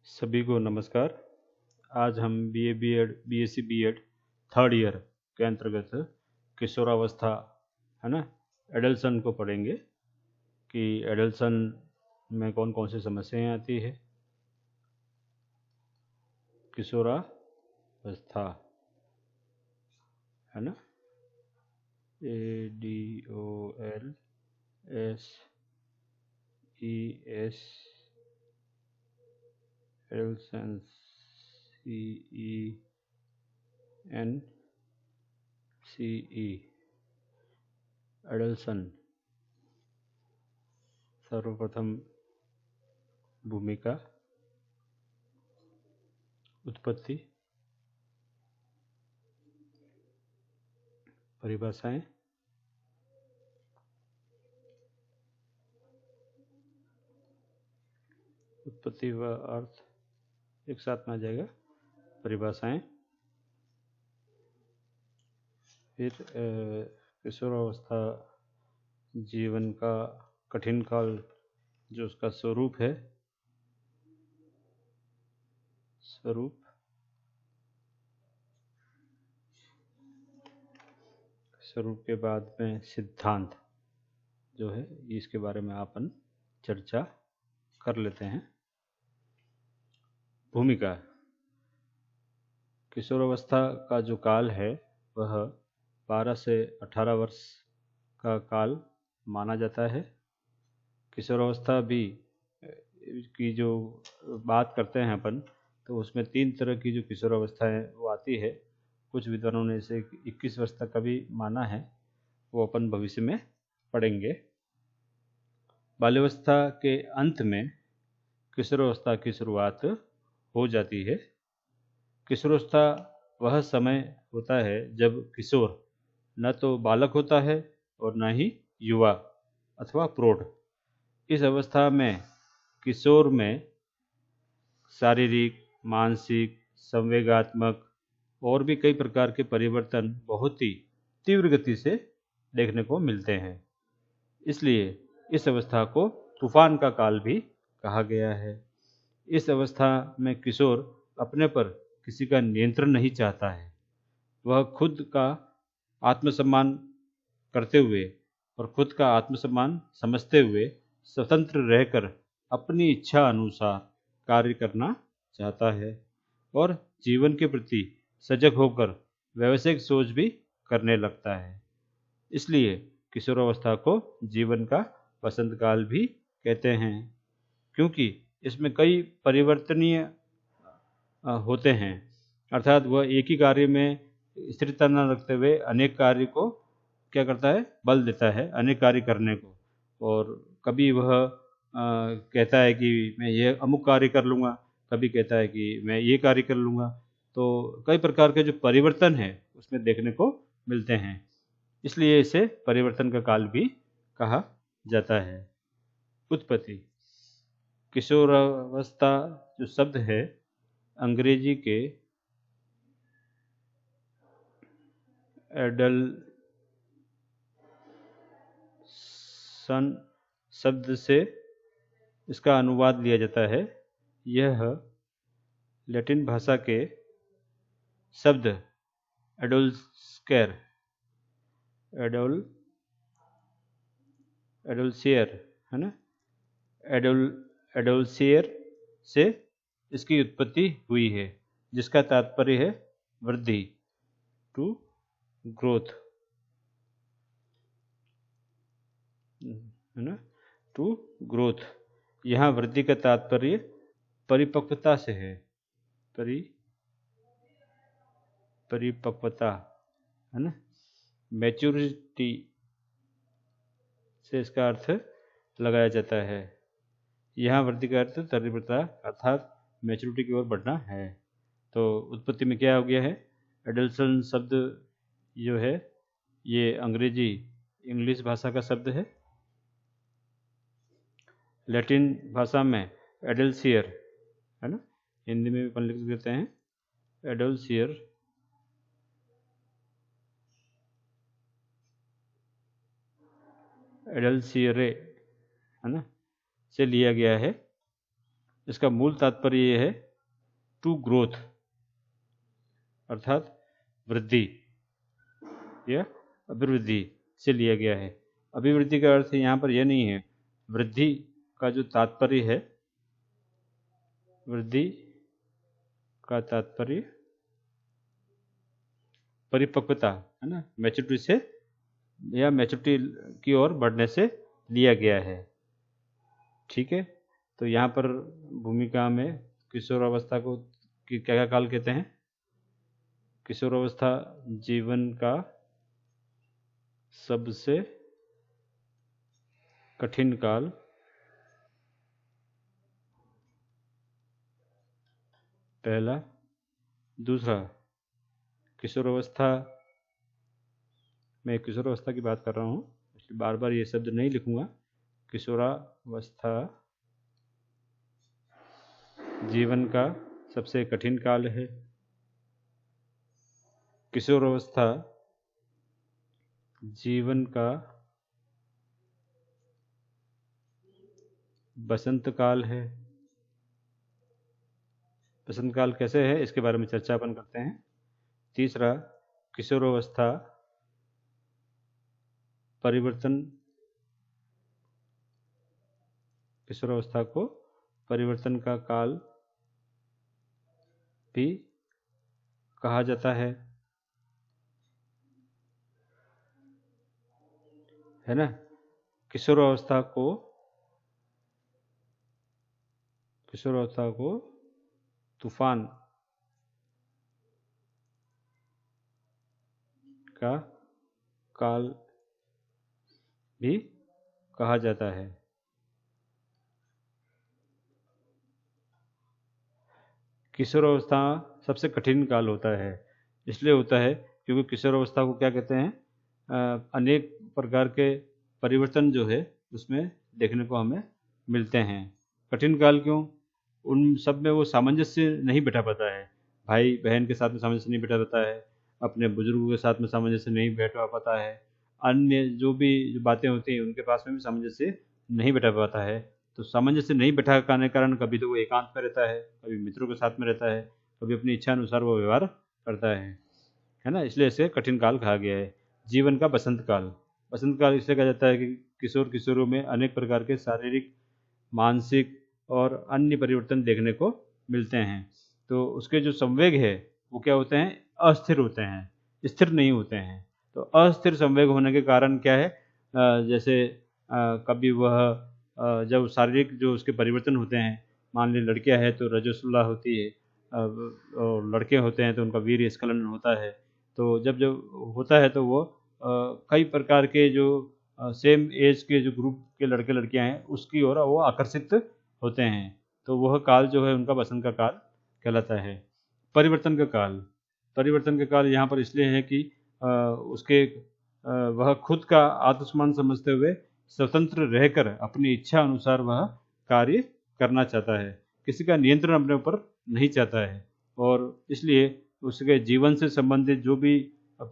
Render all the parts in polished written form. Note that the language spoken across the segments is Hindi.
सभी को नमस्कार। आज हम BA BEd BSc BEd third year के अंतर्गत किशोरावस्था है ना एडल्सन को पढ़ेंगे कि एडल्सन में कौन कौन सी समस्याएं आती है। किशोरावस्था है ना, ADOLSES एडल्सन CENCE एडल्सन। सर्वप्रथम भूमिका, उत्पत्ति, परिभाषाएं, उत्पत्ति व अर्थ एक साथ में आ जाएगा, परिभाषाएं, फिर किशोरावस्था जीवन का कठिन काल जो उसका स्वरूप है, स्वरूप के बाद में सिद्धांत जो है इसके बारे में अपन चर्चा कर लेते हैं। भूमिका, किशोरावस्था का जो काल है वह 12 से 18 वर्ष का काल माना जाता है। किशोरावस्था भी की जो बात करते हैं अपन, तो उसमें 3 तरह की जो किशोरावस्था है वो आती है। कुछ विद्वानों ने इसे 21 वर्ष तक का भी माना है, वो अपन भविष्य में पढ़ेंगे। बाल्यावस्था के अंत में किशोरावस्था की शुरुआत हो जाती है। किशोरावस्था वह समय होता है जब किशोर न तो बालक होता है और न ही युवा अथवा प्रौढ़। इस अवस्था में किशोर में शारीरिक, मानसिक, संवेगात्मक और भी कई प्रकार के परिवर्तन बहुत ही तीव्र गति से देखने को मिलते हैं। इसलिए इस अवस्था को तूफान का काल भी कहा गया है। इस अवस्था में किशोर अपने पर किसी का नियंत्रण नहीं चाहता है। वह खुद का आत्मसम्मान करते हुए और खुद का आत्मसम्मान समझते हुए स्वतंत्र रहकर अपनी इच्छा अनुसार कार्य करना चाहता है और जीवन के प्रति सजग होकर व्यावसायिक सोच भी करने लगता है। इसलिए किशोरावस्था को जीवन का वसंत काल भी कहते हैं, क्योंकि इसमें कई परिवर्तनीय होते हैं। अर्थात वह एक ही कार्य में स्थिरता न रखते हुए अनेक कार्य को क्या करता है, बल देता है अनेक कार्य करने को। और कभी वह कहता है कि मैं ये अमुक कार्य कर लूँगा, कभी कहता है कि मैं ये कार्य कर लूँगा। तो कई प्रकार के जो परिवर्तन है उसमें देखने को मिलते हैं, इसलिए इसे परिवर्तन का काल भी कहा जाता है। उत्पत्ति, किशोरावस्था जो शब्द है अंग्रेजी के एडल्सन शब्द से इसका अनुवाद लिया जाता है। यह लैटिन भाषा के शब्द एडोल्स्केर एडोल्सियर है ना, एडोल्सियर से इसकी उत्पत्ति हुई है, जिसका तात्पर्य है वृद्धि, टू ग्रोथ है ना, टू ग्रोथ। यहाँ वृद्धि का तात्पर्य परिपक्वता से है, परिपक्वता है ना, मैच्योरिटी से इसका अर्थ लगाया जाता है। यहाँ वृद्धि का अर्थ तीव्रता अर्थात मैच्योरिटी की ओर बढ़ना है। तो उत्पत्ति में क्या हो गया है, एडल्सन शब्द जो है ये अंग्रेजी इंग्लिश भाषा का शब्द है। लैटिन भाषा में एडल्सियर है ना, हिंदी में भी अपन लिख देते हैं एडल्सियर। एडल्सियरे है ना से लिया गया है। इसका मूल तात्पर्य ये है टू ग्रोथ, अर्थात वृद्धि या अभिवृद्धि से लिया गया है। अभिवृद्धि का अर्थ यहाँ पर यह नहीं है। वृद्धि का जो तात्पर्य है, वृद्धि का तात्पर्य परिपक्वता है ना, मैच्योरिटी से या मैच्योरिटी की ओर बढ़ने से लिया गया है। ठीक है, तो यहाँ पर भूमिका में किशोरावस्था को क्या क्या काल कहते हैं? किशोरावस्था जीवन का सबसे कठिन काल, पहला। दूसरा, किशोरावस्था, मैं किशोरावस्था की बात कर रहा हूँ इसलिए बार बार ये शब्द नहीं लिखूंगा। किशोरावस्था जीवन का सबसे कठिन काल है। किशोरावस्था जीवन का बसंत काल है। बसंत काल कैसे है इसके बारे में चर्चा अपन करते हैं। तीसरा, किशोरावस्था परिवर्तन, किशोरावस्था को परिवर्तन का काल भी कहा जाता है ना। किशोरावस्था को तूफान का काल भी कहा जाता है। किशोरावस्था सबसे कठिन काल होता है, इसलिए होता है क्योंकि किशोरावस्था को क्या कहते हैं, अनेक प्रकार के परिवर्तन जो है उसमें देखने को हमें मिलते हैं। कठिन काल क्यों? उन सब में वो सामंजस्य नहीं बैठा पाता है। भाई बहन के साथ में सामंजस्य नहीं बैठा पाता है, अपने बुजुर्गों के साथ में सामंजस्य नहीं बैठा पाता है, अन्य जो भी जो बातें होती हैं उनके पास में भी सामंजस्य नहीं बैठा पाता है। तो सामंजस्य नहीं बैठा पाने के कारण कभी तो वो एकांत में रहता है, कभी मित्रों के साथ में रहता है, कभी अपनी इच्छा अनुसार वो व्यवहार करता है ना। इसलिए इसे कठिन काल कहा गया है। जीवन का बसंत काल, बसंत काल इसलिए कहा जाता है कि किशोर किशोरों में अनेक प्रकार के शारीरिक, मानसिक और अन्य परिवर्तन देखने को मिलते हैं। तो उसके जो संवेग है वो क्या होते हैं, अस्थिर होते हैं, स्थिर नहीं होते हैं। तो अस्थिर संवेग होने के कारण क्या है, जैसे कभी वह जब शारीरिक जो उसके परिवर्तन होते हैं, मान ली लड़कियां हैं तो रजोसुल्ला होती है, और लड़के होते हैं तो उनका वीर्य स्खलन होता है। तो जब जब होता है तो वो कई प्रकार के जो सेम एज के जो ग्रुप के लड़के लड़कियां हैं उसकी ओर वो आकर्षित होते हैं। तो वह काल जो है उनका बसंत का काल कहलाता है। परिवर्तन का काल, परिवर्तन का काल यहाँ पर इसलिए है कि उसके वह खुद का आत्मसम्मान समझते हुए स्वतंत्र रहकर अपनी इच्छा अनुसार वह कार्य करना चाहता है, किसी का नियंत्रण अपने ऊपर नहीं चाहता है, और इसलिए उसके जीवन से संबंधित जो भी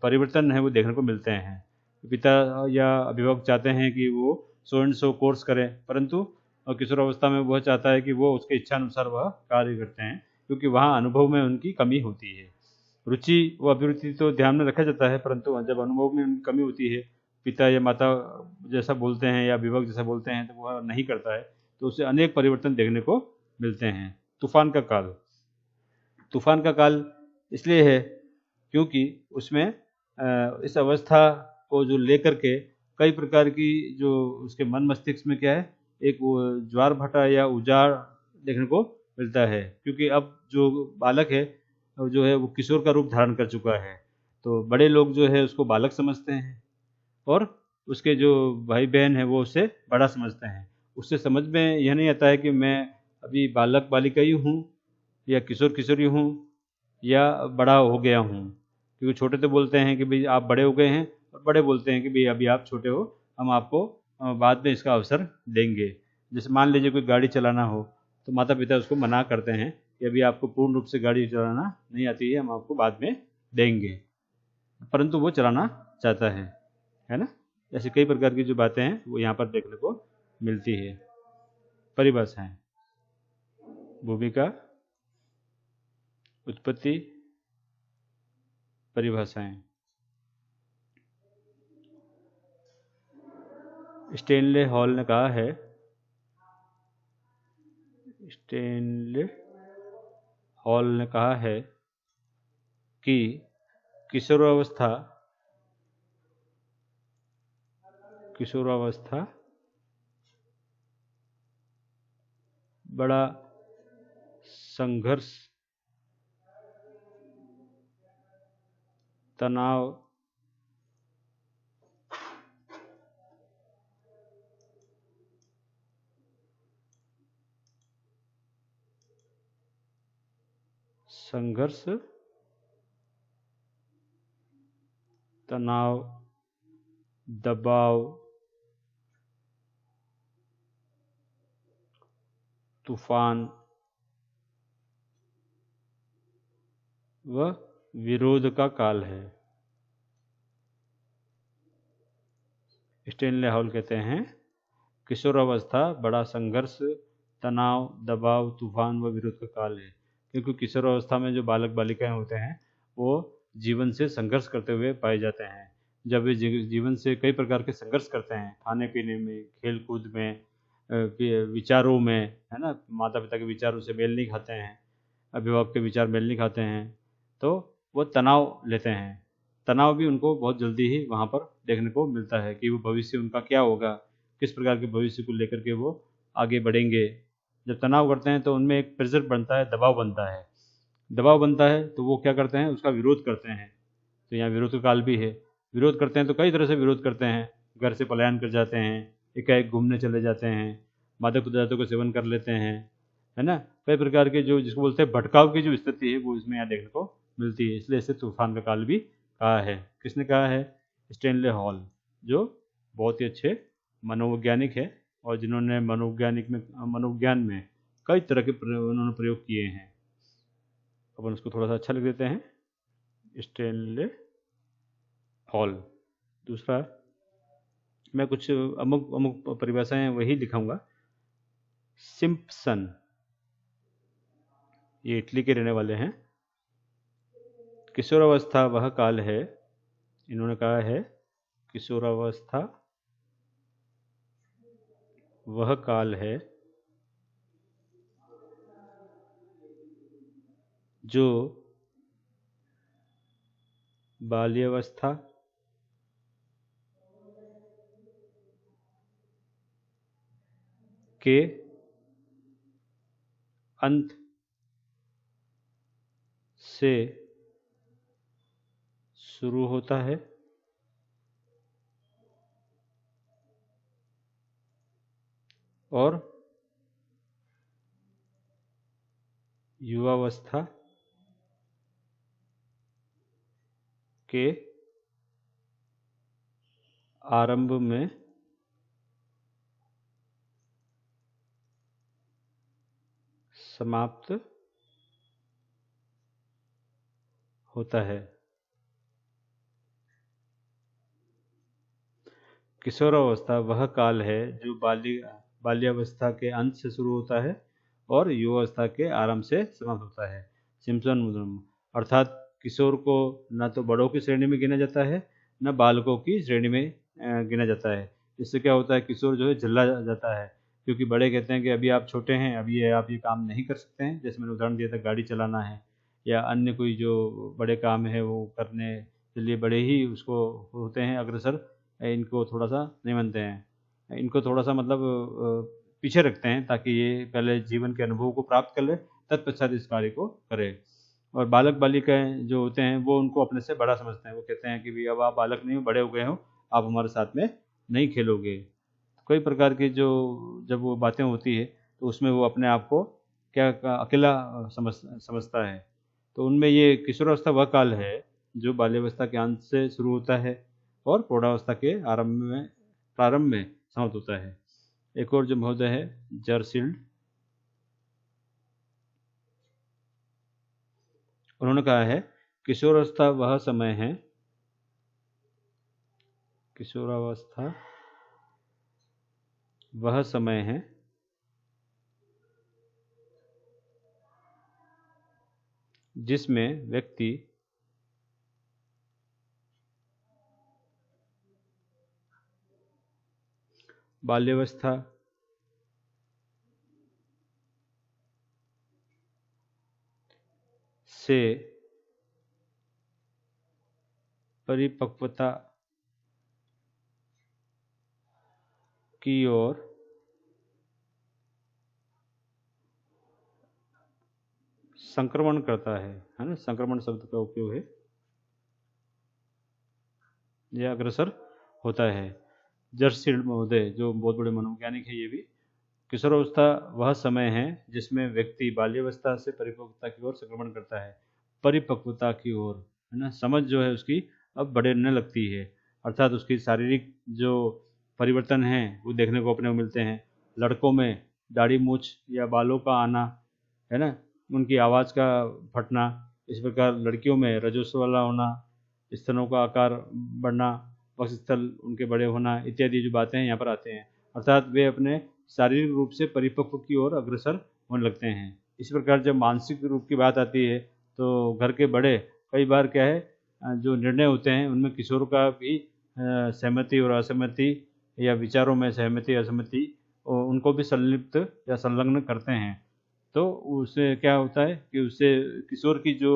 परिवर्तन है वो देखने को मिलते हैं। पिता या अभिभावक चाहते हैं कि वो सो एंड सो कोर्स करें, परंतु किशोरावस्था में वह चाहता है कि वो उसके इच्छा अनुसार वह कार्य करते हैं, क्योंकि वहाँ अनुभव में उनकी कमी होती है। रुचि व अभिरुचि तो ध्यान में रखा जाता है, परंतु जब अनुभव में उनकी कमी होती है, पिता या माता जैसा बोलते हैं या अभिभावक जैसा बोलते हैं तो वह नहीं करता है, तो उसे अनेक परिवर्तन देखने को मिलते हैं। तूफान का काल, तूफान का काल इसलिए है क्योंकि उसमें इस अवस्था को जो लेकर के कई प्रकार की जो उसके मन मस्तिष्क में क्या है, एक ज्वार भाटा या उजाड़ देखने को मिलता है, क्योंकि अब जो बालक है जो है वो किशोर का रूप धारण कर चुका है। तो बड़े लोग जो है उसको बालक समझते हैं और उसके जो भाई बहन है वो उसे बड़ा समझते हैं। उससे समझ में यह नहीं आता है कि मैं अभी बालक बालिका ही हूँ या किशोर किशोरी हूँ या बड़ा हो गया हूँ, क्योंकि छोटे तो बोलते हैं कि भाई आप बड़े हो गए हैं, और बड़े बोलते हैं कि भाई अभी आप छोटे हो, हम आपको बाद में इसका अवसर देंगे। जैसे मान लीजिए कोई गाड़ी चलाना हो तो माता पिता उसको मना करते हैं कि अभी आपको पूर्ण रूप से गाड़ी चलाना नहीं आती है, हम आपको बाद में देंगे, परंतु वो चलाना चाहता है ना। ऐसी कई प्रकार की जो बातें हैं वो यहाँ पर देखने को मिलती है, परिभाषाएं। भूमिका, उत्पत्ति, परिभाषाएं। स्टेनले हॉल ने कहा है, स्टेनले हॉल ने कहा है कि किशोरावस्था बड़ा संघर्ष, तनाव, तनाव, दबाव, तूफान व विरोध का काल है। स्टेनले हॉल कहते हैं, किशोरावस्था बड़ा संघर्ष, तनाव, दबाव, तूफान व विरोध का काल है। क्योंकि किशोरावस्था में जो बालक बालिकाएं होते हैं वो जीवन से संघर्ष करते हुए पाए जाते हैं। जब वे जीवन से कई प्रकार के संघर्ष करते हैं, खाने पीने में, खेल कूद में, विचारों में, है ना, माता पिता के विचारों से मेल नहीं खाते हैं, अभिभावक के विचार मेल नहीं खाते हैं, तो वो तनाव लेते हैं। तनाव भी उनको बहुत जल्दी ही वहाँ पर देखने को मिलता है कि वो भविष्य उनका क्या होगा, किस प्रकार के भविष्य को लेकर के वो आगे बढ़ेंगे। जब तनाव करते हैं तो उनमें एक प्रेशर बनता है, दबाव बनता है। दबाव बनता है तो वो क्या करते हैं, उसका विरोध करते हैं। तो यहाँ विरोध का काल भी है। विरोध करते हैं तो कई तरह से विरोध करते हैं। घर से पलायन कर जाते हैं, एकाएक घूमने चले जाते हैं, मादक पदार्थों का सेवन कर लेते हैं, है ना। कई प्रकार के जो जिसको बोलते हैं भटकाव की जो स्थिति है वो इसमें यहाँ देखने को मिलती है। इसलिए इसे तूफान का काल भी कहा है। किसने कहा है? स्टेनले हॉल, जो बहुत ही अच्छे मनोवैज्ञानिक है और जिन्होंने मनोविज्ञान में कई तरह के उन्होंने प्रयोग किए हैं। अपन उसको थोड़ा सा अच्छा लिख देते हैं, स्टेनले हॉल। दूसरा, मैं कुछ अमुक अमुक परिभाषाएं वही लिखाऊंगा। सिम्पसन, ये इटली के रहने वाले हैं। किशोरावस्था वह काल है, इन्होंने कहा है, किशोरावस्था वह काल है जो बाल्यावस्था के अंत से शुरू होता है और युवावस्था के आरंभ में समाप्त होता है। किशोरावस्था वह काल है जो बाल्यावस्था के अंत से शुरू होता है और युवावस्था के आरंभ से समाप्त होता है। सिम्पसन मुद्रम, अर्थात किशोर को न तो बड़ों की श्रेणी में गिना जाता है, न बालकों की श्रेणी में गिना जाता है। इससे क्या होता है, किशोर जो है झल्ला जाता है, क्योंकि बड़े कहते हैं कि अभी आप छोटे हैं, अभी आप ये काम नहीं कर सकते हैं। जैसे मैंने उदाहरण दिया था, गाड़ी चलाना है या अन्य कोई जो बड़े काम है वो करने के लिए बड़े ही उसको होते हैं अग्रसर, इनको थोड़ा सा नहीं मानते हैं, इनको थोड़ा सा मतलब पीछे रखते हैं, ताकि ये पहले जीवन के अनुभव को प्राप्त कर ले, तत्पश्चात इस कार्य को करे। और बालक बालिकाएं जो होते हैं वो उनको अपने से बड़ा समझते हैं। वो कहते हैं कि भाई अब आप बालक नहीं हो, बड़े हो गए हो, आप हमारे साथ में नहीं खेलोगे। कई प्रकार की जो जब वो बातें होती है तो उसमें वो अपने आप को क्या अकेला समझता है। तो उनमें ये किशोरावस्था वह काल है जो बाल्यावस्था के अंत से शुरू होता है और प्रौढ़ावस्था के प्रारंभ में समाप्त होता है। एक और जो महोदय है, जर्सिल्ड, उन्होंने कहा है, किशोरावस्था वह समय है, किशोरावस्था वह समय है जिसमें व्यक्ति बाल्यावस्था से परिपक्वता की ओर संक्रमण करता है ना। संक्रमण शब्द का उपयोग है, यह अग्रसर होता है। जर्सीड महोदय जो बहुत बड़े मनोवैज्ञानिक है, ये भी किशोरावस्था वह समय है जिसमें व्यक्ति बाल्यावस्था से परिपक्वता की ओर संक्रमण करता है। परिपक्वता की ओर, है ना। समझ जो है उसकी अब बढ़ने लगती है, अर्थात उसकी शारीरिक जो परिवर्तन है वो देखने को अपने को मिलते हैं। लड़कों में दाढ़ी मूछ या बालों का आना, है ना, उनकी आवाज़ का फटना। इस प्रकार लड़कियों में रजस्व वाला होना, स्तनों का आकार बढ़ना, वक्षस्थल उनके बड़े होना इत्यादि जो बातें हैं यहाँ पर आते हैं। अर्थात वे अपने शारीरिक रूप से परिपक्व की ओर अग्रसर होने लगते हैं। इस प्रकार जब मानसिक रूप की बात आती है तो घर के बड़े कई बार क्या है, जो निर्णय होते हैं उनमें किशोर का भी सहमति और असहमति, या विचारों में सहमति असहमति उनको भी संलिप्त या संलग्न करते हैं। तो उससे क्या होता है कि उससे किशोर की जो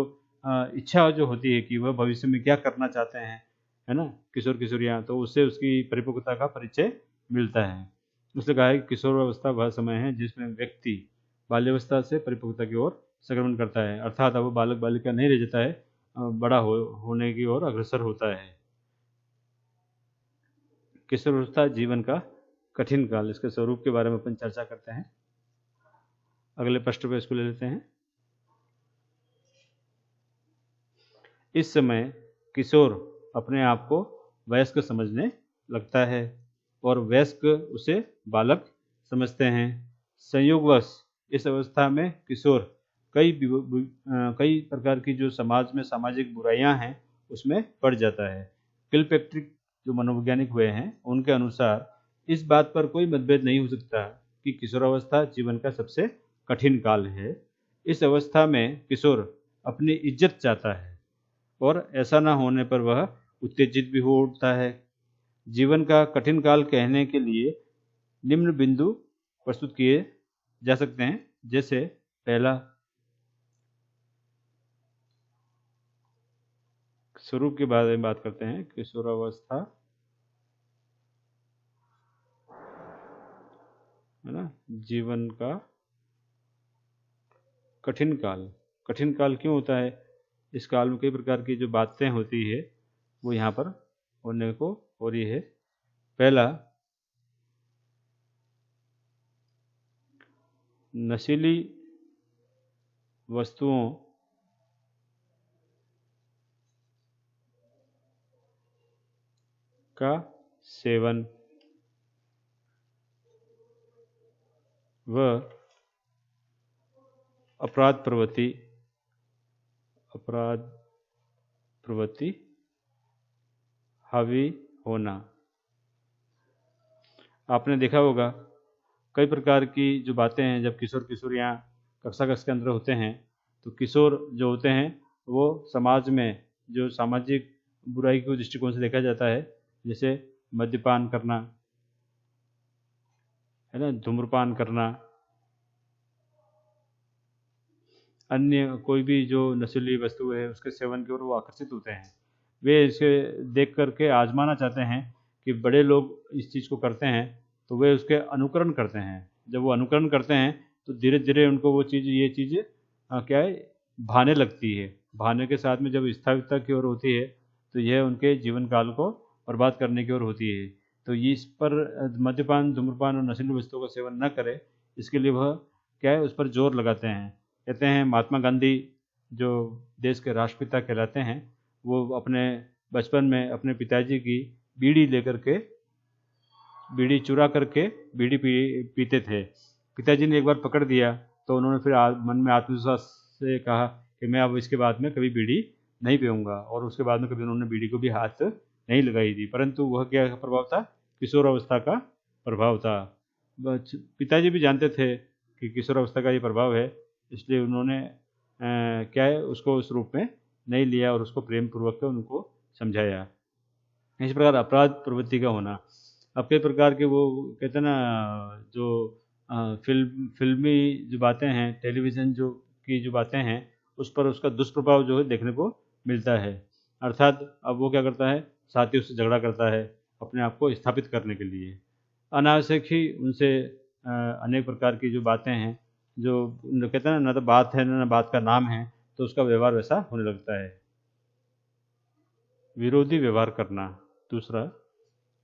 इच्छा जो होती है कि वह भविष्य में क्या करना चाहते हैं, है ना, किशोर किशोरियाँ, तो उससे उसकी परिपक्वता का परिचय मिलता है। उसने कहा है कि किशोरावस्था वह समय है जिसमें व्यक्ति बाल्यावस्था से परिपक्वता की ओर संक्रमण करता है, अर्थात अब बालक बालिका नहीं रह जाता है, बड़ा होने की ओर अग्रसर होता है। किशोरावस्था जीवन का कठिन काल, इसके स्वरूप के बारे में अपन चर्चा करते हैं। अगले पृष्ठ पे इसको ले लेते हैं। इस समय किशोर अपने आप को वयस्क समझने लगता है और वयस्क उसे बालक समझते हैं। संयोगवश इस अवस्था में किशोर कई प्रकार की जो समाज में सामाजिक बुराइयां हैं उसमें पड़ जाता है। किलपैट्रिक जो मनोवैज्ञानिक हुए हैं उनके अनुसार इस बात पर कोई मतभेद नहीं हो सकता कि किशोरावस्था जीवन का सबसे कठिन काल है। इस अवस्था में किशोर अपनी इज्जत चाहता है और ऐसा न होने पर वह उत्तेजित भी हो उठता है। जीवन का कठिन काल कहने के लिए निम्न बिंदु प्रस्तुत किए जा सकते हैं। जैसे पहला, स्वरूप के बारे में बात करते हैं। किशोरावस्था, है ना, जीवन का कठिन काल। कठिन काल क्यों होता है? इस काल में कई प्रकार की जो बातें होती है वो यहाँ पर होने को हो रही है। पहला, नशीली वस्तुओं का सेवन व अपराध प्रवृत्ति हावी होना। आपने देखा होगा कई प्रकार की जो बातें हैं, जब किशोर किशोरियाँ कक्षा के अंदर होते हैं तो किशोर जो होते हैं वो समाज में जो सामाजिक बुराई के दृष्टिकोण से देखा जाता है, जैसे मद्यपान करना, है ना, धूम्रपान करना, अन्य कोई भी जो नशीली वस्तु है उसके सेवन की ओर वो आकर्षित होते हैं। वे इसे देख करके आजमाना चाहते हैं कि बड़े लोग इस चीज़ को करते हैं तो वे उसके अनुकरण करते हैं। जब वो अनुकरण करते हैं तो धीरे धीरे उनको वो चीज़, ये चीज़ क्या है, भाने लगती है। भाने के साथ में जब स्थायिकता की ओर होती है तो यह उनके जीवन काल को बर्बाद करने की ओर होती है। तो इस पर मद्यपान, धूम्रपान और नशीली वस्तुओं का सेवन न करें, इसके लिए वह क्या है, उस पर जोर लगाते हैं। कहते हैं महात्मा गांधी जो देश के राष्ट्रपिता कहलाते हैं, वो अपने बचपन में अपने पिताजी की बीड़ी लेकर के, बीड़ी चुरा करके बीड़ी पीते थे। पिताजी ने एक बार पकड़ दिया तो उन्होंने फिर मन में आत्मविश्वास से कहा कि मैं अब इसके बाद में कभी बीड़ी नहीं पीऊँगा, और उसके बाद में कभी उन्होंने बीड़ी को भी हाथ नहीं लगाई थी। परंतु वह क्या प्रभाव था? किशोर अवस्था का प्रभाव था। पिताजी भी जानते थे कि किशोर अवस्था का ये प्रभाव है, इसलिए उन्होंने क्या है उसको उस रूप में नहीं लिया और उसको प्रेम पूर्वक उनको समझाया। इसी प्रकार अपराध प्रवृत्ति का होना। अब कई प्रकार के वो कहते हैं ना जो फिल्मी जो बातें हैं, टेलीविज़न जो की जो बातें हैं, उस पर उसका दुष्प्रभाव जो है देखने को मिलता है। अर्थात अब वो क्या करता है, साथियों से झगड़ा करता है अपने आप को स्थापित करने के लिए। अनावश्यक ही उनसे अनेक प्रकार की जो बातें हैं, जो कहते हैं ना तो बात है ना बात का नाम है, तो उसका व्यवहार वैसा होने लगता है। विरोधी व्यवहार करना। दूसरा,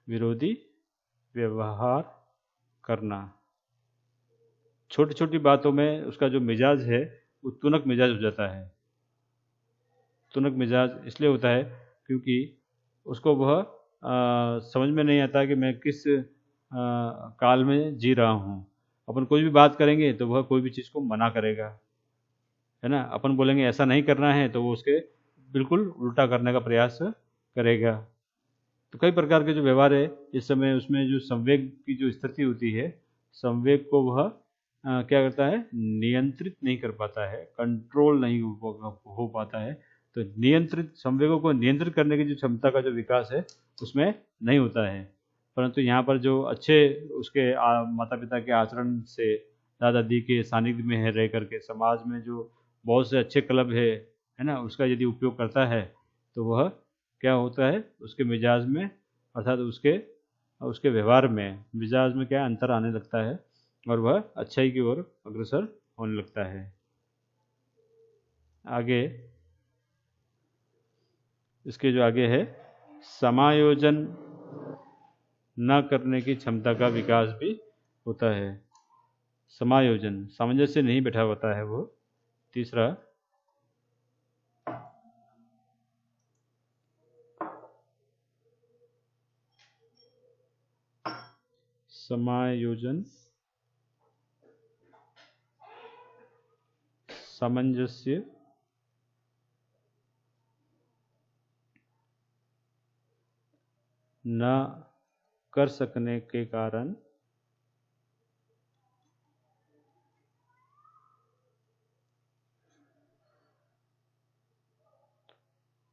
विरोधी व्यवहार करना। छोटी छोटी बातों में उसका जो मिजाज है वो तुनक मिजाज हो जाता है। तुनक मिजाज इसलिए होता है क्योंकि उसको वह समझ में नहीं आता कि मैं किस काल में जी रहा हूँ। अपन कोई भी बात करेंगे तो वह कोई भी चीज़ को मना करेगा, है ना। अपन बोलेंगे ऐसा नहीं करना है तो वो उसके बिल्कुल उल्टा करने का प्रयास करेगा। तो कई प्रकार के जो व्यवहार है इस समय उसमें जो संवेग की जो स्थिति होती है, संवेग को वह क्या करता है, नियंत्रित नहीं कर पाता है, कंट्रोल नहीं हो पाता है। तो नियंत्रित संवेगों को नियंत्रित करने की जो क्षमता का जो विकास है उसमें नहीं होता है। परंतु यहाँ पर जो अच्छे उसके माता पिता के आचरण से, दादा दादी के सानिध्य में है रह करके, समाज में जो बहुत से अच्छे क्लब है ना, उसका यदि उपयोग करता है तो वह क्या होता है, उसके मिजाज में अर्थात उसके उसके व्यवहार में मिजाज में क्या अंतर आने लगता है और वह अच्छाई की ओर अग्रसर होने लगता है। आगे इसके जो आगे है, समायोजन न करने की क्षमता का विकास भी होता है। समायोजन, सामंजस्य नहीं बैठा होता है वो। तीसरा, समायोजन, सामंजस्य न कर सकने के कारण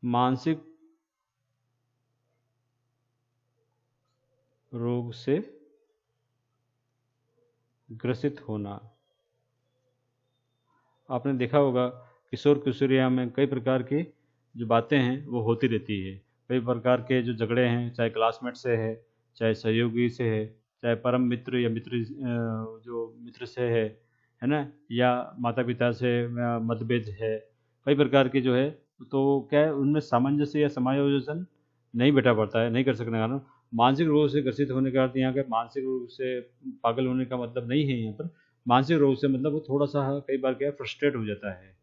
मानसिक रोग से ग्रसित होना। आपने देखा होगा किशोर किशोरियाँ में कई प्रकार की जो बातें हैं वो होती रहती है। कई प्रकार के जो झगड़े हैं, चाहे क्लासमेट से है, चाहे सहयोगी से है, चाहे परम मित्र या मित्र जो मित्र से है ना, या माता पिता से मतभेद है, कई प्रकार की जो है। तो क्या है, उनमें सामंजस्य या समायोजन नहीं बैठा पड़ता है, नहीं कर सकने का कारण मानसिक रोग से ग्रसित होने का अर्थ यहाँ के मानसिक रोग से पागल होने का मतलब नहीं है। यहाँ पर मानसिक रोग से मतलब वो थोड़ा सा कई बार क्या है, फ्रस्ट्रेट हो जाता है,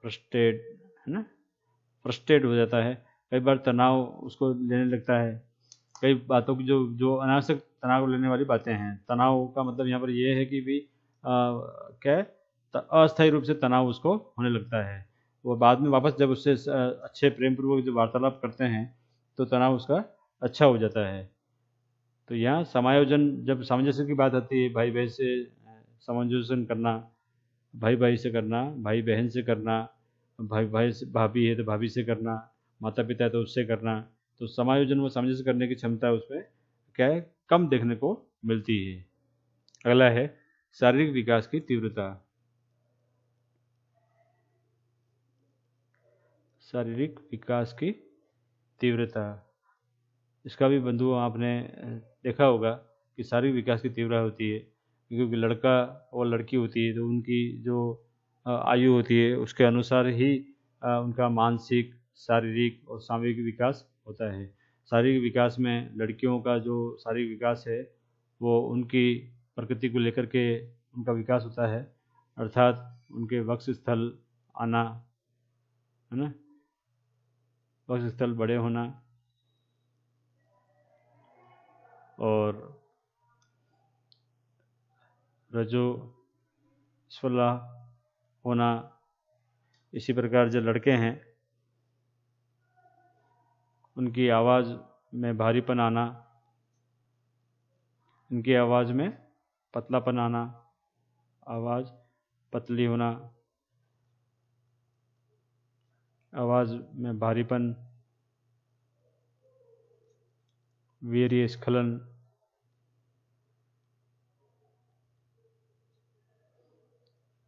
फ्रस्ट्रेट, है ना, फ्रस्ट्रेट हो जाता है। कई बार तनाव उसको लेने लगता है। कई बातों की जो जो अनावश्यक तनाव लेने वाली बातें हैं। तनाव का मतलब यहाँ पर ये है कि भी क्या है, अस्थायी रूप से तनाव उसको होने लगता है। वो बाद में वापस जब उससे अच्छे प्रेम पूर्वक जो वार्तालाप करते हैं तो तनाव उसका अच्छा हो जाता है। तो यहाँ समायोजन, जब सामंजस्य की बात आती है, भाई बहन से सामंजस्य करना, भाई भाई से करना, भाई बहन से करना, भाई भाई से, भाभी है तो भाभी से करना, माता पिता है तो उससे करना, तो समायोजन व सामंजस्य करने की क्षमता उसमें क्या है, कम देखने को मिलती है। अगला है शारीरिक विकास की तीव्रता। शारीरिक विकास की तीव्रता, इसका भी बंधु आपने देखा होगा कि शारीरिक विकास की तीव्रता होती है क्योंकि लड़का और लड़की होती है तो उनकी जो आयु होती है उसके अनुसार ही उनका मानसिक, शारीरिक और सामूहिक विकास होता है। शारीरिक विकास में लड़कियों का जो शारीरिक विकास है वो उनकी प्रकृति को लेकर के उनका विकास होता है, अर्थात उनके वक्ष स्थल आना, है ना, वक्ष स्थल बड़े होना और रजो स्वला होना। इसी प्रकार जो लड़के हैं उनकी आवाज़ में भारीपन आना, उनकी आवाज़ में पतलापन आना, आवाज़ पतली होना, आवाज़ में भारीपन, वीर्य स्खलन,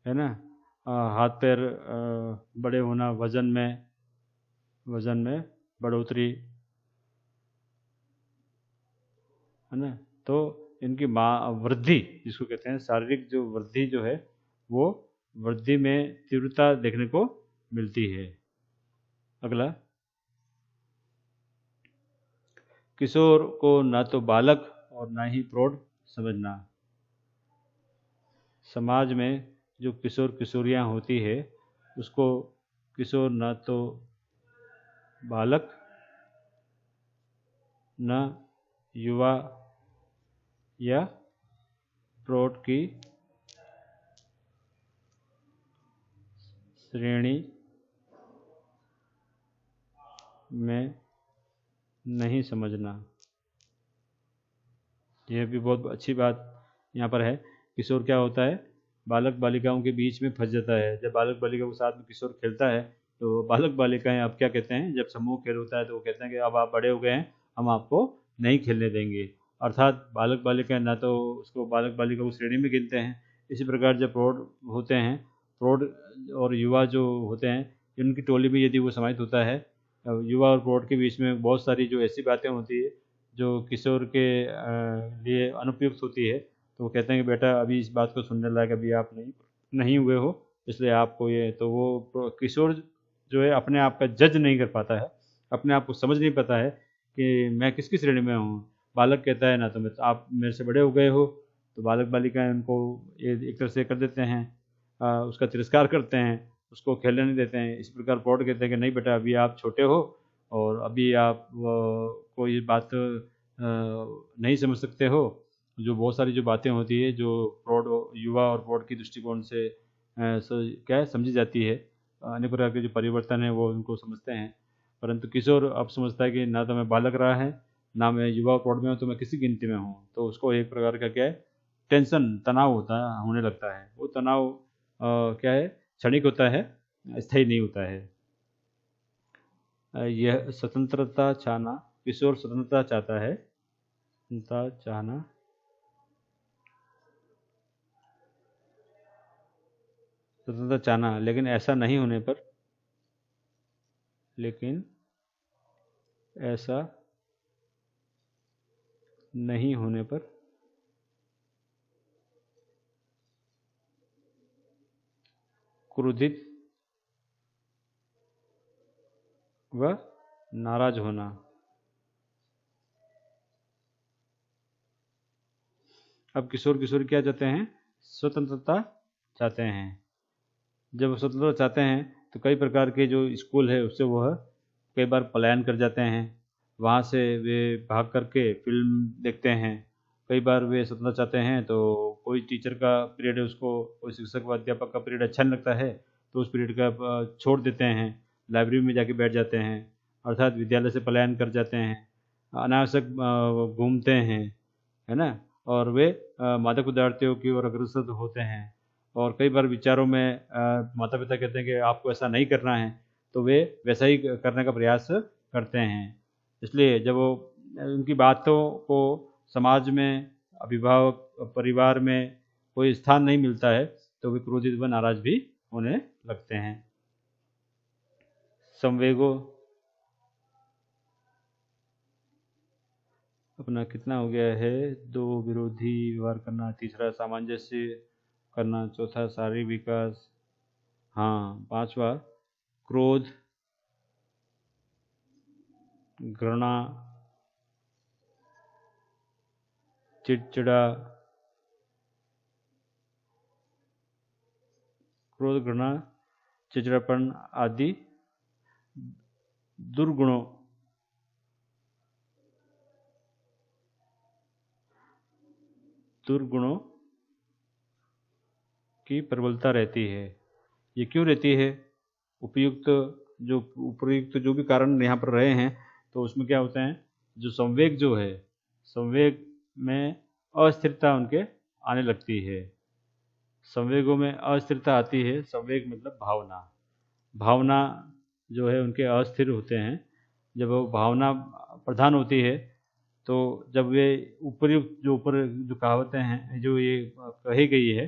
है ना, हाथ पैर बड़े होना, वजन में बढ़ोतरी, है ना। तो इनकी वृद्धि जिसको कहते हैं, शारीरिक जो वृद्धि जो है वो वृद्धि में तीव्रता देखने को मिलती है। अगला, किशोर को ना तो बालक और ना ही प्रौढ़ समझना। समाज में जो किशोर किशोरियां होती है उसको किशोर न तो बालक, न युवा या प्रौढ़ की श्रेणी में नहीं समझना। यह भी बहुत अच्छी बात यहाँ पर है। किशोर क्या होता है, बालक बालिकाओं के बीच में फंस जाता है। जब बालक बालिकाओं के साथ में किशोर खेलता है तो बालक बालिकाएं अब क्या कहते हैं, जब समूह खेल होता है तो वो कहते हैं कि अब आप बड़े हो गए हैं, हम आपको नहीं खेलने देंगे। अर्थात बालक बालिकाएं ना तो उसको बालक बालिका को श्रेणी में गिनते हैं। इसी प्रकार जब प्रौढ़ होते हैं, प्रौढ़ और युवा जो होते हैं, इनकी टोली में यदि वो समाहित होता है, युवा और प्रौढ़ के बीच में बहुत सारी जो ऐसी बातें होती है जो किशोर के लिए अनुपयुक्त होती है, तो वो कहते हैं कि बेटा अभी इस बात को सुनने लायक अभी आप नहीं हुए हो, इसलिए आपको ये, तो वो किशोर जो है अपने आप का जज नहीं कर पाता है, अपने आप को समझ नहीं पाता है कि मैं किसकी श्रेणी में हूँ। बालक कहता है ना तो मैं, आप मेरे से बड़े हो गए हो, तो बालक बालिकाएं उनको ये एक तरह से कर देते हैं, उसका तिरस्कार करते हैं, उसको खेलने नहीं देते हैं। इस प्रकार प्रौढ़ कहते हैं कि नहीं बेटा अभी आप छोटे हो और अभी आप कोई बात नहीं समझ सकते हो। जो बहुत सारी जो बातें होती है जो प्रौढ़, युवा और प्रौढ़ की दृष्टिकोण से क्या है समझी जाती है, अनेक प्रकार के जो परिवर्तन है वो उनको समझते हैं। परंतु किशोर अब समझता है कि ना तो मैं बालक रहा है, ना मैं युवा प्रौढ़ में हूँ, तो मैं किसी गिनती में हूँ। तो उसको एक प्रकार का क्या है, टेंशन, तनाव होने लगता है। वो तनाव क्या है, क्षणिक होता है, स्थायी नहीं होता है। यह स्वतंत्रता चाहना, किशोर स्वतंत्रता चाहता है, स्वतंत्रता चाहना, स्वतंत्रता चाहना, लेकिन ऐसा नहीं होने पर, लेकिन ऐसा नहीं होने पर क्रोधित व नाराज होना। अब किशोर किशोरी क्या चाहते हैं, स्वतंत्रता चाहते हैं। जब स्वतंत्रता चाहते हैं तो कई प्रकार के जो स्कूल है उससे वह कई बार पलायन कर जाते हैं, वहाँ से वे भाग करके फिल्म देखते हैं। कई बार वे स्वतंत्रता चाहते हैं तो कोई टीचर का पीरियड है, उसको कोई शिक्षक व अध्यापक का पीरियड अच्छा नहीं लगता है तो उस पीरियड का छोड़ देते हैं, लाइब्रेरी में जाके बैठ जाते हैं, अर्थात विद्यालय से पलायन कर जाते हैं, अनावश्यक घूमते हैं, है ना। और वे मादक पदार्थों की ओर अग्रसर होते हैं। और कई बार विचारों में माता पिता कहते हैं कि आपको ऐसा नहीं करना है, तो वे वैसा ही करने का प्रयास करते हैं। इसलिए जब वो उनकी बातों को समाज में, अभिभावक परिवार में कोई स्थान नहीं मिलता है तो वे क्रोधित व नाराज भी होने लगते हैं। संवेगों, अपना कितना हो गया है, 2 विरोधी व्यवहार करना, तीसरा सामंजस्य करना, चौथा शारीरिक विकास, हाँ 5वां क्रोध, घृणा, चिड़चिड़ा, क्रोध घृणा चिड़चिड़ापन आदि दुर्गुणों दुर्गुणों की प्रबलता रहती है। ये क्यों रहती है, उपयुक्त जो भी कारण यहाँ पर रहे हैं, तो उसमें क्या होता है, जो संवेग जो है, संवेग में अस्थिरता उनके आने लगती है। संवेगों में अस्थिरता आती है, संवेग मतलब भावना, भावना जो है उनके अस्थिर होते हैं। जब वो भावना प्रधान होती है तो जब वे ऊपर जो कहावतें हैं, जो ये कही गई है,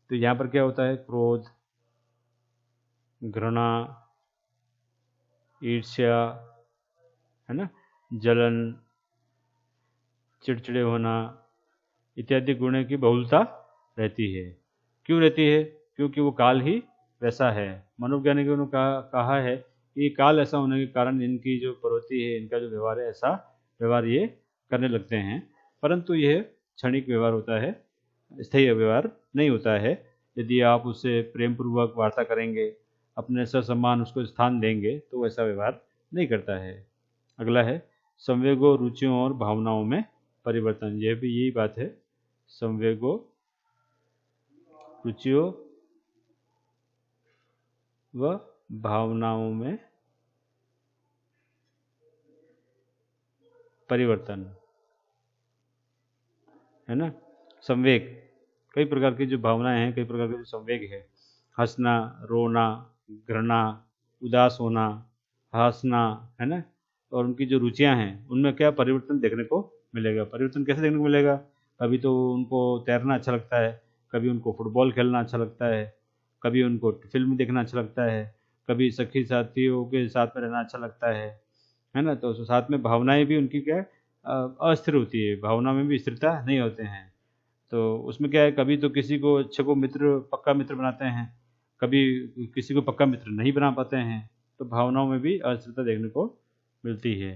तो यहाँ पर क्या होता है, क्रोध, घृणा, ईर्ष्या, है ना, जलन, चिड़चिड़े होना इत्यादि गुणों की बहुलता रहती है। क्यों रहती है? क्योंकि वो काल ही वैसा है। मनोवैज्ञानिकों ने कहा है कि काल ऐसा होने के कारण इनकी जो प्रवृत्ति है, इनका जो व्यवहार है, ऐसा व्यवहार ये करने लगते हैं। परंतु यह क्षणिक व्यवहार होता है, स्थायी व्यवहार नहीं होता है। यदि आप उससे प्रेम पूर्वक वार्ता करेंगे, अपने ससम्मान उसको स्थान देंगे, तो वैसा व्यवहार नहीं करता है। अगला है संवेगों, रुचियों और भावनाओं में परिवर्तन। यह भी यही बात है, संवेगों, रुचियों व भावनाओं में परिवर्तन, है ना। संवेग, कई प्रकार की जो भावनाएं हैं, कई प्रकार के जो संवेग है, हंसना, रोना, घृणा, उदास होना, हंसना, है ना। और उनकी जो रुचियां हैं, उनमें क्या परिवर्तन देखने को मिलेगा। परिवर्तन कैसे देखने को मिलेगा? कभी तो उनको तैरना अच्छा लगता है, कभी उनको फुटबॉल खेलना अच्छा लगता है, कभी उनको फिल्म देखना अच्छा लगता है, कभी सखी साथियों के साथ में रहना अच्छा लगता है ना। तो साथ में भावनाएं भी उनकी क्या है, अस्थिर होती है। भावना में भी स्थिरता नहीं होते हैं। तो उसमें क्या है, कभी तो किसी को अच्छे को मित्र, पक्का मित्र बनाते हैं, कभी किसी को पक्का मित्र नहीं बना पाते हैं। तो भावनाओं में भी अस्थिरता देखने को मिलती है।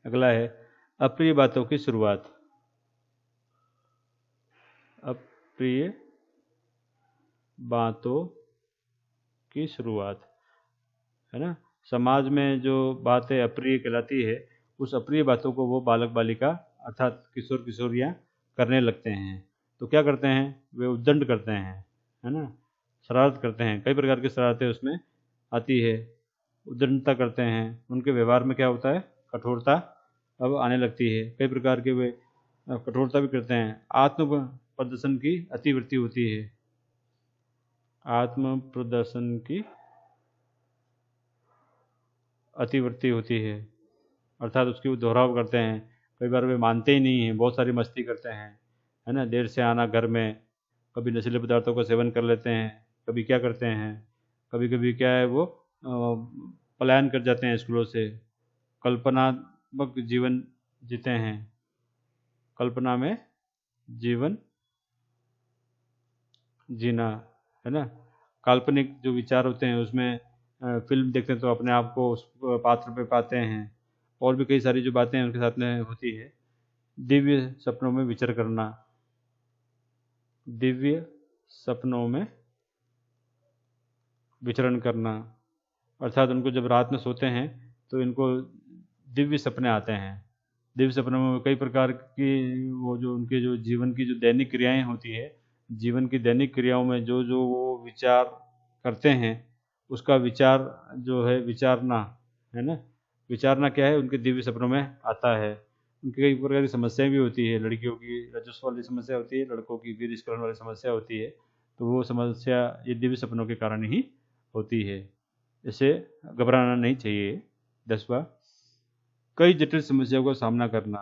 अगला है अप्रिय बातों की शुरुआत। अप्रिय बातों की शुरुआत, है ना। समाज में जो बातें अप्रिय कहलाती है, उस अप्रिय बातों को वो बालक बालिका अर्थात किशोर किशोरियाँ करने लगते हैं। तो क्या करते हैं, वे उद्दंड करते हैं, है ना, शरारत करते हैं। कई प्रकार की शरारतें उसमें आती है, उद्दंडता करते हैं। उनके व्यवहार में क्या होता है, कठोरता अब आने लगती है। कई प्रकार के वे कठोरता भी करते हैं। आत्म प्रदर्शन की अतिवृत्ति होती है, आत्म प्रदर्शन की अतिवृत्ति होती है, अर्थात उसकी वो दोहराव करते हैं। कई बार वे मानते ही नहीं हैं, बहुत सारी मस्ती करते हैं, है ना। देर से आना घर में, कभी नशीले पदार्थों का सेवन कर लेते हैं, कभी क्या करते हैं, कभी कभी क्या है वो पलायन कर जाते हैं स्कूलों से, कल्पनात्मक जीवन जीते हैं, कल्पना में जीवन जीना, है ना। काल्पनिक जो विचार होते हैं उसमें फिल्म देखते हैं तो अपने आप को उस पात्र पे पाते हैं। और भी कई सारी जो बातें उनके साथ में होती है। दिव्य सपनों में विचर करना, दिव्य सपनों में विचरण करना, अर्थात उनको जब रात में सोते हैं तो इनको दिव्य सपने आते हैं। दिव्य सपनों में कई प्रकार की वो जो उनके जो जीवन की जो दैनिक क्रियाएं होती है, जीवन की दैनिक क्रियाओं में जो जो वो विचार करते हैं, उसका विचार जो है विचारना, है ना। विचारना क्या है, उनके दिव्य सपनों में आता है। उनकी कई प्रकार की समस्याएं भी होती है। लड़कियों की रजस्व वाली समस्या होती है, लड़कों की वीर्यस्खलन वाली समस्या होती है। तो वो समस्या ये दिव्य सपनों के कारण ही होती है। इसे घबराना नहीं चाहिए। 10वां, कई जटिल समस्याओं का सामना करना,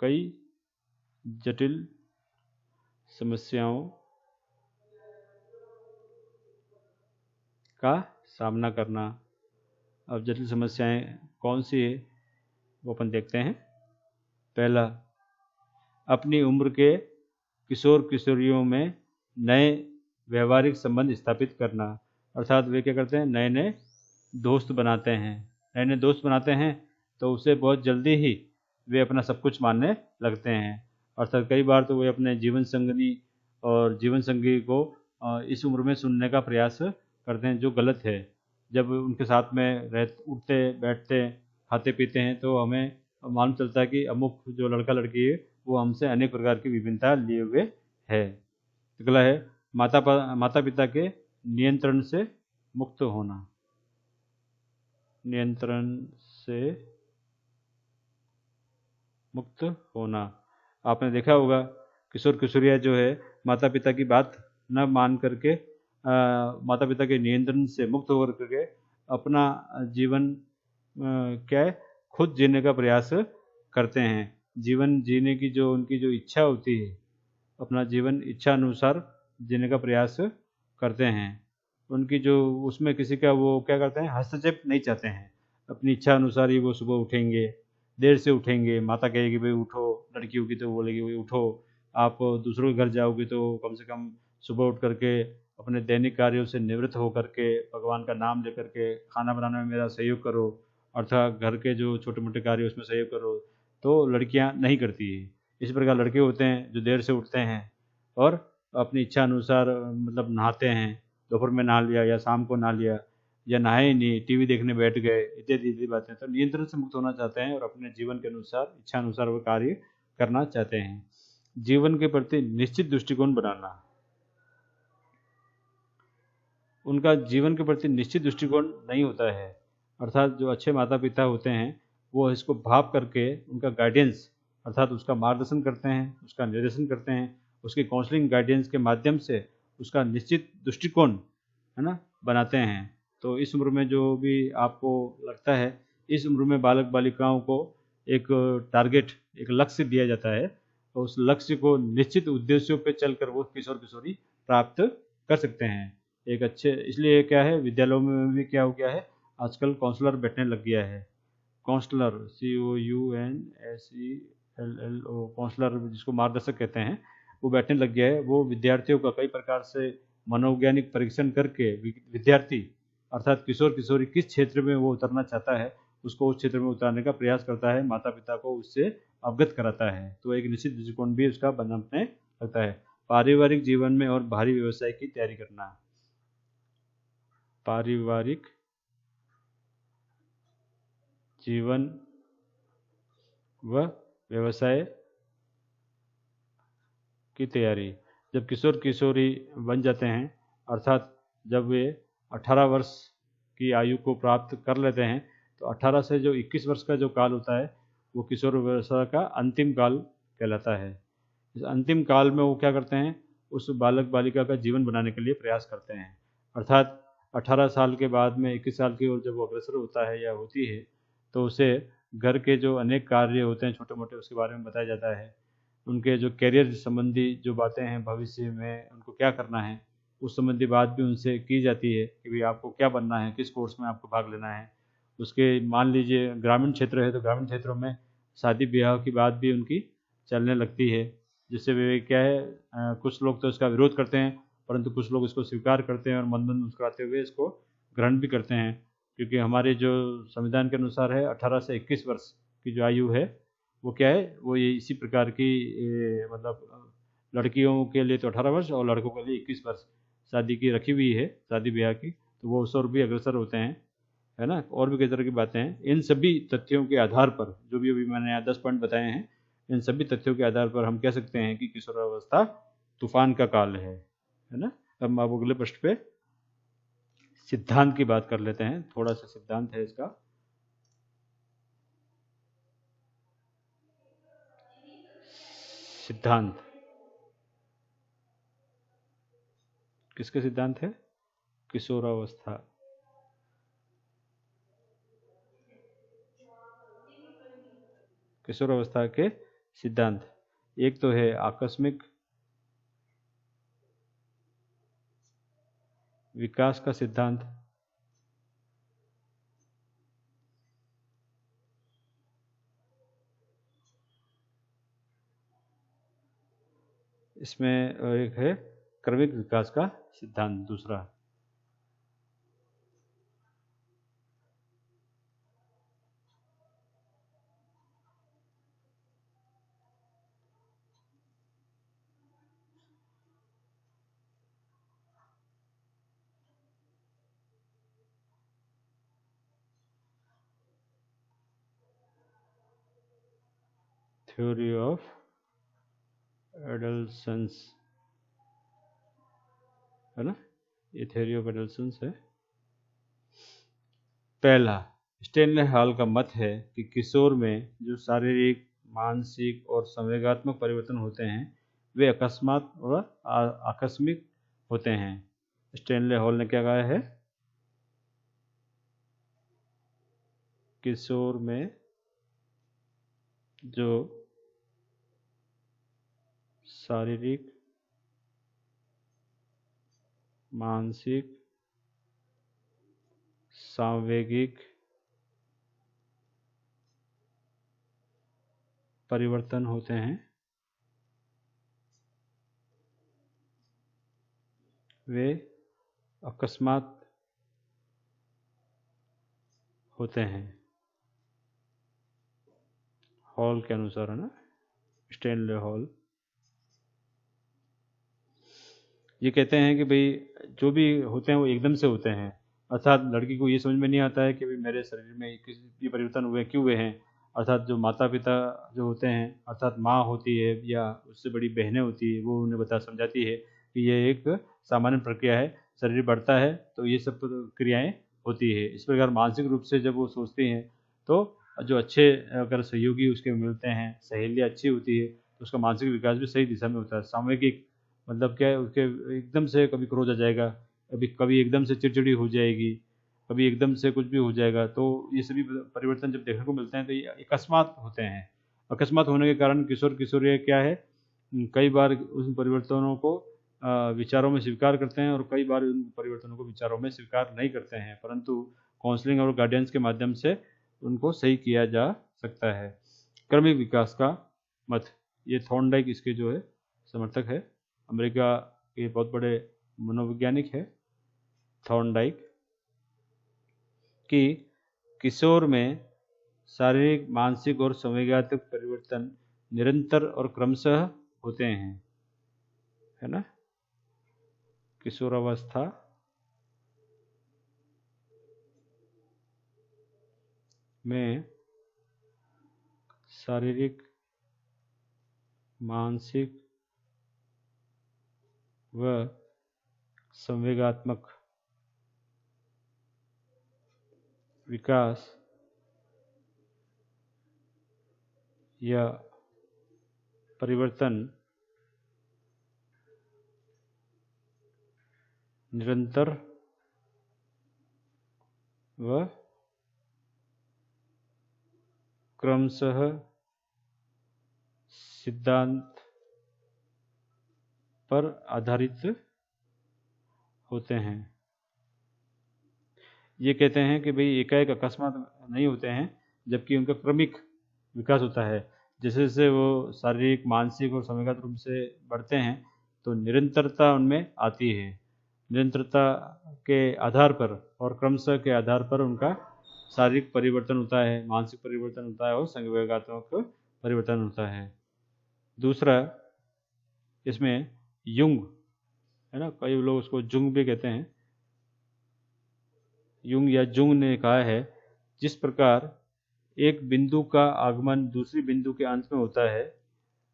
कई जटिल समस्याओं का सामना करना। अब जटिल समस्याएं कौन सी है वो अपन देखते हैं। पहला, अपनी उम्र के किशोर किशोरियों में नए व्यवहारिक संबंध स्थापित करना, अर्थात वे क्या करते हैं, नए नए दोस्त बनाते हैं। नए नए दोस्त बनाते हैं तो उसे बहुत जल्दी ही वे अपना सब कुछ मानने लगते हैं। अर्थात कई बार तो वे अपने जीवन संगनी और जीवन संगी को इस उम्र में सुनने का प्रयास करते हैं, जो गलत है। जब उनके साथ में उठते बैठते खाते पीते हैं तो हमें मालूम चलता है कि अमुक जो लड़का लड़की है वो हमसे अनेक प्रकार की विभिन्नता लिए हुए है। अगला है माता पिता के नियंत्रण से मुक्त होना, नियंत्रण से मुक्त होना। आपने देखा होगा किशोर किशोरियाँ जो है माता पिता की बात न मान करके माता पिता के नियंत्रण से मुक्त होकर करके अपना जीवन क्या है, खुद जीने का प्रयास करते हैं। जीवन जीने की जो उनकी जो इच्छा होती है, अपना जीवन इच्छा अनुसार जीने का प्रयास करते हैं। उनकी जो उसमें किसी का वो क्या करते हैं, हस्तक्षेप नहीं चाहते हैं। अपनी इच्छा अनुसार ही वो सुबह उठेंगे, देर से उठेंगे, माता कहेगी भाई उठो, लड़की होगी तो बोलेगी भाई उठो। आप दूसरों के घर जाओगे तो कम से कम सुबह उठ करके अपने दैनिक कार्यों से निवृत्त होकर के भगवान का नाम लेकर के खाना बनाने में मेरा सहयोग करो, अर्थात घर के जो छोटे मोटे कार्य उसमें सहयोग करो। तो लड़कियां नहीं करती है। इस प्रकार लड़के होते हैं जो देर से उठते हैं और अपनी इच्छा अनुसार मतलब नहाते हैं, दोपहर में नहा लिया या शाम को नहा लिया, या नहाए ही नहीं, टीवी देखने बैठ गए, इत्यादि इत्यादि बातें। तो नियंत्रण से मुक्त होना चाहते हैं और अपने जीवन के अनुसार इच्छा अनुसार वो कार्य करना चाहते हैं। जीवन के प्रति निश्चित दृष्टिकोण बनाना, उनका जीवन के प्रति निश्चित दृष्टिकोण नहीं होता है। अर्थात जो अच्छे माता पिता होते हैं वो इसको भाप करके उनका गाइडेंस अर्थात उसका मार्गदर्शन करते हैं, उसका निर्देशन करते हैं, उसकी काउंसलिंग गाइडेंस के माध्यम से उसका निश्चित दृष्टिकोण है ना बनाते हैं। तो इस उम्र में जो भी आपको लगता है, इस उम्र में बालक बालिकाओं को एक टारगेट, एक लक्ष्य दिया जाता है, तो उस लक्ष्य को निश्चित उद्देश्यों पर चलकर वो किशोर किशोरी प्राप्त कर सकते हैं। एक अच्छे, इसलिए क्या है विद्यालयों में भी क्या हो गया है, आजकल काउंसलर बैठने लग गया है। काउंसलर COUNSELLO काउंसलर जिसको मार्गदर्शक कहते हैं, वो बैठने लग गया है। वो विद्यार्थियों का कई प्रकार से मनोवैज्ञानिक परीक्षण करके विद्यार्थी अर्थात किशोर किशोरी किस क्षेत्र में वो उतरना चाहता है उसको उस क्षेत्र में उतारने का प्रयास करता है, माता पिता को उससे अवगत कराता है। तो एक निश्चित दृष्टिकोण भी उसका बनने लगता है। पारिवारिक जीवन में और भारी व्यवसाय की तैयारी करना, पारिवारिक जीवन व व्यवसाय की तैयारी। जब किशोर किशोरी बन जाते हैं अर्थात जब वे 18 वर्ष की आयु को प्राप्त कर लेते हैं, तो 18 से जो 21 वर्ष का जो काल होता है वो किशोर अवस्था का अंतिम काल कहलाता है। इस अंतिम काल में वो क्या करते हैं, उस बालक बालिका का जीवन बनाने के लिए प्रयास करते हैं। अर्थात 18 साल के बाद में 21 साल की ओर जब वो अग्रसर होता है या होती है, तो उसे घर के जो अनेक कार्य होते हैं छोटे मोटे उसके बारे में बताया जाता है। उनके जो करियर संबंधी जो बातें हैं, भविष्य में उनको क्या करना है उस संबंधी बात भी उनसे की जाती है कि भाई आपको क्या बनना है, किस कोर्स में आपको भाग लेना है। उसके मान लीजिए ग्रामीण क्षेत्र है तो ग्रामीण क्षेत्रों में शादी ब्याह की बात भी उनकी चलने लगती है, जिससे वे क्या है कुछ लोग तो इसका विरोध करते हैं, परंतु कुछ लोग इसको स्वीकार करते हैं और मंद मंद मुस्कुराते हुए इसको ग्रहण भी करते हैं। क्योंकि हमारे जो संविधान के अनुसार है 18 से 21 वर्ष की जो आयु है वो क्या है, वो ये इसी प्रकार की मतलब लड़कियों के लिए तो 18 वर्ष और लड़कों के लिए 21 वर्ष शादी की रखी हुई है, शादी ब्याह की। तो वो उस ओर भी अग्रसर होते हैं, है ना। और भी कई तरह की बातें हैं। इन सभी तथ्यों के आधार पर जो भी अभी मैंने यहाँ 10 पॉइंट बताए हैं, इन सभी तथ्यों के आधार पर हम कह सकते हैं कि किशोरावस्था तूफान का काल है ना। अब आप अगले पृष्ठ पे सिद्धांत की बात कर लेते हैं। थोड़ा सा सिद्धांत है इसका। सिद्धांत किसके सिद्धांत है, किशोरावस्था। किशोरावस्था के सिद्धांत, एक तो है आकस्मिक विकास का सिद्धांत, इसमें एक है क्रमिक विकास का सिद्धांत दूसरा। थ्योरी ऑफ एडल्सेंस है ना, ये थ्योरी ऑफ एडल्सेंस है। पहला, स्टेनले हॉल का मत है कि किशोर में जो शारीरिक, मानसिक और संवेगात्मक परिवर्तन होते हैं वे अकस्मात और आकस्मिक होते हैं। स्टैनले हॉल ने क्या कहा है? किशोर में जो शारीरिक, मानसिक, सांवेगिक परिवर्तन होते हैं वे अकस्मात होते हैं। हॉल के अनुसार है ना, स्टैनले हॉल। ये कहते हैं कि भाई जो भी होते हैं वो एकदम से होते हैं, अर्थात लड़की को ये समझ में नहीं आता है कि भाई मेरे शरीर में किस ये परिवर्तन हुए, क्यों हुए हैं। अर्थात जो माता पिता जो होते हैं, अर्थात माँ होती है या उससे बड़ी बहनें होती है, वो उन्हें समझाती है कि ये एक सामान्य प्रक्रिया है, शरीर बढ़ता है तो ये सब क्रियाएँ होती है। इस प्रकार मानसिक रूप से जब वो सोचती हैं तो जो अच्छे अगर सहयोगी उसके मिलते हैं, सहेलियाँ अच्छी होती है तो उसका मानसिक विकास भी सही दिशा में होता है। सामूहिक मतलब क्या है, उसके एकदम से कभी क्रोध आ जाएगा, कभी कभी एकदम से चिड़चिड़ी हो जाएगी, कभी एकदम से कुछ भी हो जाएगा। तो ये सभी परिवर्तन जब देखने को मिलते हैं तो ये अकस्मात होते हैं। अकस्मात होने के कारण किशोर किशोरी क्या है, कई बार उन परिवर्तनों को विचारों में स्वीकार करते हैं और कई बार उन परिवर्तनों को विचारों में स्वीकार नहीं करते हैं, परंतु काउंसलिंग और गाइडेंस के माध्यम से उनको सही किया जा सकता है। क्रमिक विकास का मत, ये थॉर्नडाइक इसके जो है समर्थक है। अमेरिका के बहुत बड़े मनोवैज्ञानिक है थॉर्नडाइक, कि किशोर में शारीरिक, मानसिक और संवेगात्मक परिवर्तन निरंतर और क्रमशः होते हैं, है ना। किशोरावस्था में शारीरिक, मानसिक व संवेगात्मक विकास या परिवर्तन निरंतर व क्रमशः सिद्धांत पर आधारित होते हैं। ये कहते हैं कि भाई एकाएक अकस्मात नहीं होते हैं, जबकि उनका क्रमिक विकास होता है। जैसे जैसे वो शारीरिक, मानसिक और संवेगात्मक रूप से बढ़ते हैं तो निरंतरता उनमें आती है। निरंतरता के आधार पर और क्रमशः के आधार पर उनका शारीरिक परिवर्तन होता है, मानसिक परिवर्तन होता है और संवेगात्मक परिवर्तन होता है। दूसरा इसमें युंग है ना, कई लोग उसको जुंग भी कहते हैं। युंग या जुंग ने कहा है, जिस प्रकार एक बिंदु का आगमन दूसरी बिंदु के अंत में होता है,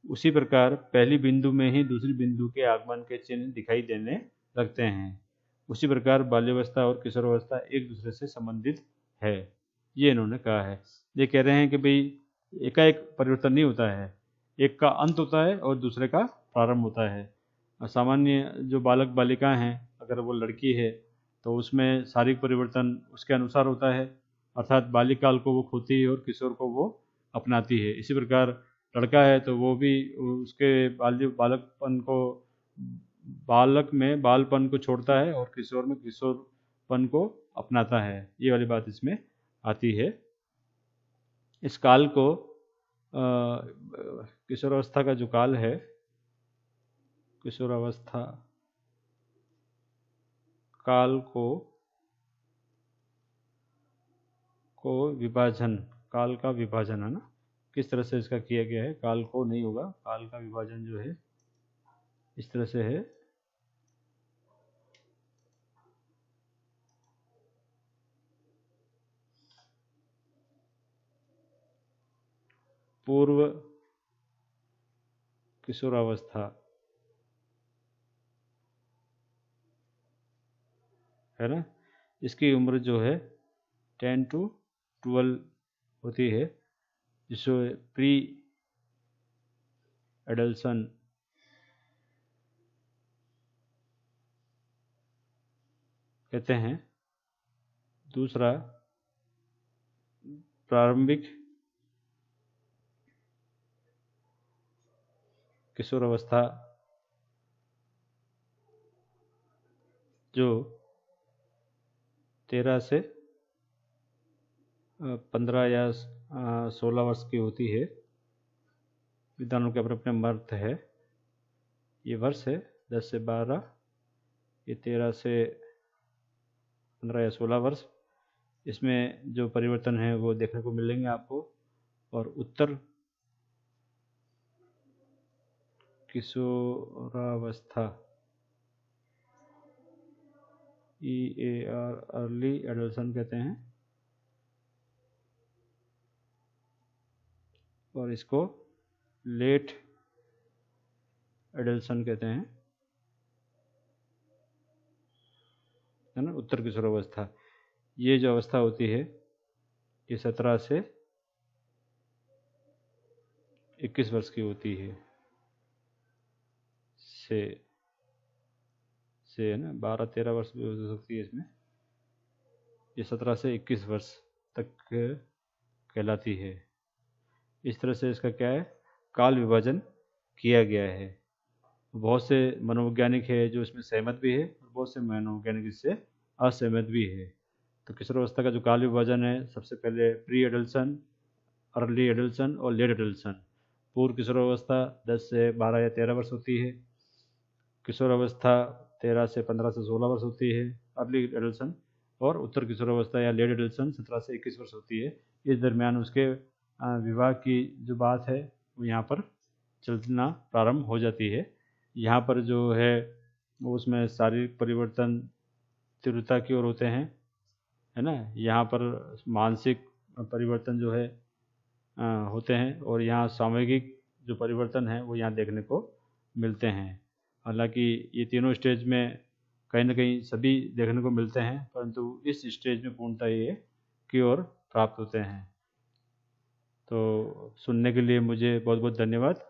उसी प्रकार पहली बिंदु में ही दूसरी बिंदु के आगमन के चिन्ह दिखाई देने लगते हैं। उसी प्रकार बाल्यावस्था और किशोरावस्था एक दूसरे से संबंधित है, ये इन्होंने कहा है। ये कह रहे हैं कि भाई एकाएक परिवर्तन नहीं होता है, एक का अंत होता है और दूसरे का प्रारंभ होता है। सामान्य जो बालक बालिकाएं हैं, अगर वो लड़की है तो उसमें शारीरिक परिवर्तन उसके अनुसार होता है, अर्थात बाल्यकाल को वो खोती है और किशोर को वो अपनाती है। इसी प्रकार लड़का है तो वो भी उसके बालकपन को, बालक में बालपन को छोड़ता है और किशोर में किशोरपन को अपनाता है। ये वाली बात इसमें आती है। इस काल को किशोरावस्था का जो काल है, किशोरावस्था काल को विभाजन, काल का विभाजन है ना, किस तरह से इसका किया गया है, काल को नहीं होगा, काल का विभाजन जो है इस तरह से है। पूर्व किशोरावस्था है ना, इसकी उम्र जो है 10 to 12 होती है, जिसको प्री एडल्सन कहते हैं। दूसरा, प्रारंभिक किशोरावस्था जो 13 से 15 या 16 वर्ष की होती है। विद्वानों के अपने अपने मत है। ये वर्ष है 10 से 12, ये 13 से 15 या 16 वर्ष। इसमें जो परिवर्तन है वो देखने को मिलेंगे आपको। और उत्तर किशोरावस्था EAR अर्ली एडल्सन कहते हैं, और इसको लेट एडल्सन कहते हैं, है ना। उत्तर किशोरावस्था, ये जो अवस्था होती है ये 17 से 21 वर्ष की होती है। से है ना, 12-13 वर्ष भी हो सकती है इसमें। ये 17 से 21 वर्ष तक कहलाती है। इस तरह से इसका क्या है, काल विभाजन किया गया है। बहुत से मनोवैज्ञानिक है जो इसमें सहमत भी है, और बहुत से मनोवैज्ञानिक इससे असहमत भी है। तो किशोरावस्था का जो काल विभाजन है, सबसे पहले प्री एडल्सन, अर्ली एडल्सन और लेट एडल्सन। पूर्व किशोरावस्था 10 से 12 या 13 वर्ष होती है। किशोरावस्था 13 से 15 से 16 वर्ष होती है, अर्ली एडल्सन। और उत्तर किशोरावस्था या लेट एडल्सन 17 से 21 वर्ष होती है। इस दरमियान उसके विवाह की जो बात है वो यहाँ पर चलना प्रारंभ हो जाती है। यहाँ पर जो है वो उसमें शारीरिक परिवर्तन तीव्रता की ओर होते हैं, है ना। यहाँ पर मानसिक परिवर्तन जो है होते हैं, और यहाँ सामूहिक जो परिवर्तन है वो यहाँ देखने को मिलते हैं। हालांकि ये तीनों स्टेज में कहीं ना कहीं सभी देखने को मिलते हैं, परंतु इस स्टेज में पूर्णतः ये की ओर प्राप्त होते हैं। तो सुनने के लिए मुझे बहुत बहुत धन्यवाद।